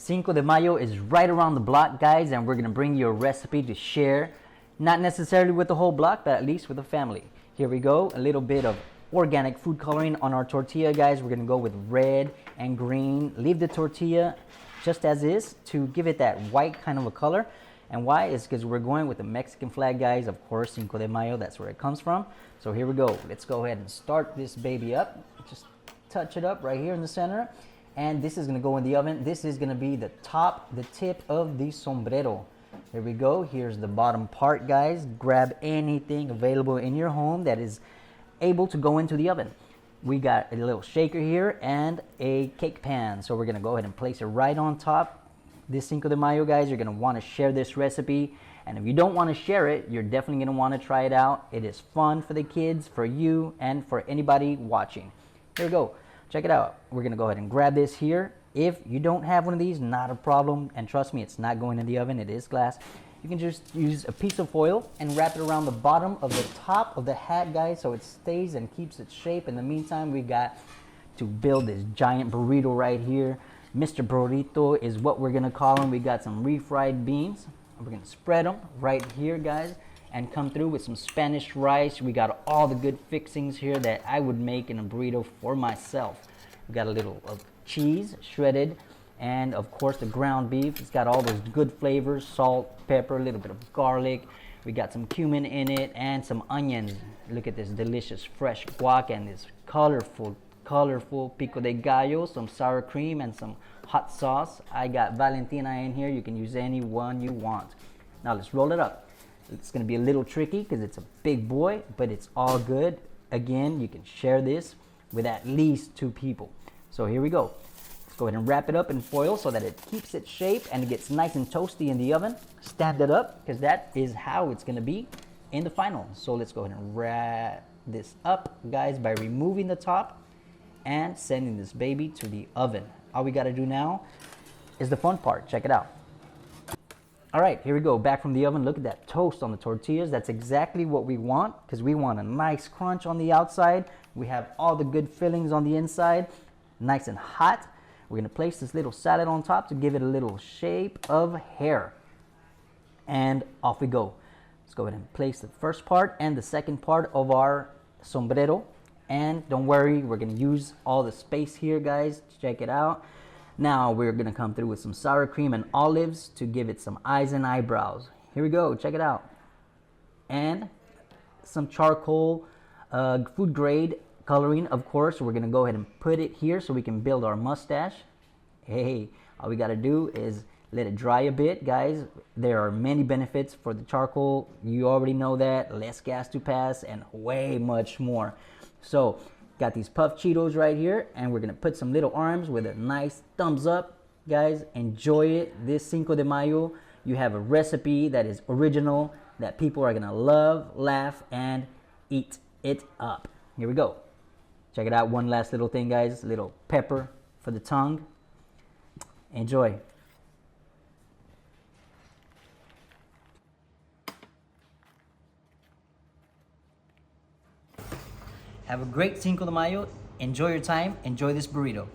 Cinco de Mayo is right around the block, guys, and we're gonna bring you a recipe to share, not necessarily with the whole block, but at least with the family. Here we go, a little bit of organic food coloring on our tortilla, guys. We're gonna go with red and green. Leave the tortilla just as is to give it that white kind of a color. And why? Is because we're going with the Mexican flag, guys. Of course, Cinco de Mayo, that's where it comes from. So here we go. Let's go ahead and start this baby up. Just touch it up right here in the center. And this is gonna go in the oven. This is gonna be the tip of the sombrero. Here we go. Here's the bottom part, guys. Grab anything available in your home that is able to go into the oven. We got a little shaker here and a cake pan. So we're gonna go ahead and place it right on top. This Cinco de Mayo, guys, you're gonna wanna share this recipe. And if you don't wanna share it, you're definitely gonna wanna try it out. It is fun for the kids, for you, and for anybody watching. Here we go. Check it out. We're gonna go ahead and grab this here. If you don't have one of these, not a problem. And trust me, it's not going in the oven, it is glass. You can just use a piece of foil and wrap it around the bottom of the top of the hat, guys, so it stays and keeps its shape. In the meantime, we got to build this giant burrito right here. Mr. Burrito is what we're gonna call him. We got some refried beans. We're gonna spread them right here, guys, and come through with some Spanish rice. We got all the good fixings here that I would make in a burrito for myself. We got a little of cheese shredded, and of course the ground beef. It's got all those good flavors, salt, pepper, a little bit of garlic. We got some cumin in it and some onions. Look at this delicious fresh guac and this colorful pico de gallo, some sour cream and some hot sauce. I got Valentina in here. You can use any one you want. Now let's roll it up. It's gonna be a little tricky because it's a big boy, but it's all good. Again, you can share this with at least 2 people. So here we go. Let's go ahead and wrap it up in foil so that it keeps its shape and it gets nice and toasty in the oven. Stand it up because that is how it's gonna be in the final. So let's go ahead and wrap this up, guys, by removing the top and sending this baby to the oven. All we gotta do now is the fun part. Check it out. All right, here we go, back from the oven. Look at that toast on the tortillas. That's exactly what we want because we want a nice crunch on the outside. We have all the good fillings on the inside, nice and hot. We're gonna place this little salad on top to give it a little shape of hair. And off we go. Let's go ahead and place the first part and the second part of our sombrero. And don't worry, we're gonna use all the space here, guys. Check it out. Now we're gonna come through with some sour cream and olives to give it some eyes and eyebrows. Here we go, check it out. And some charcoal food grade coloring, of course. We're gonna go ahead and put it here so we can build our mustache. Hey, all we gotta do is let it dry a bit, guys. There are many benefits for the charcoal. You already know that. Less gas to pass and way much more. So, got these puffed Cheetos right here, and we're gonna put some little arms with a nice thumbs up. Guys, enjoy it. This Cinco de Mayo, you have a recipe that is original, that people are gonna love, laugh, and eat it up. Here we go. Check it out, one last little thing, guys. A little pepper for the tongue. Enjoy. Have a great Cinco de Mayo. Enjoy your time. Enjoy this burrito.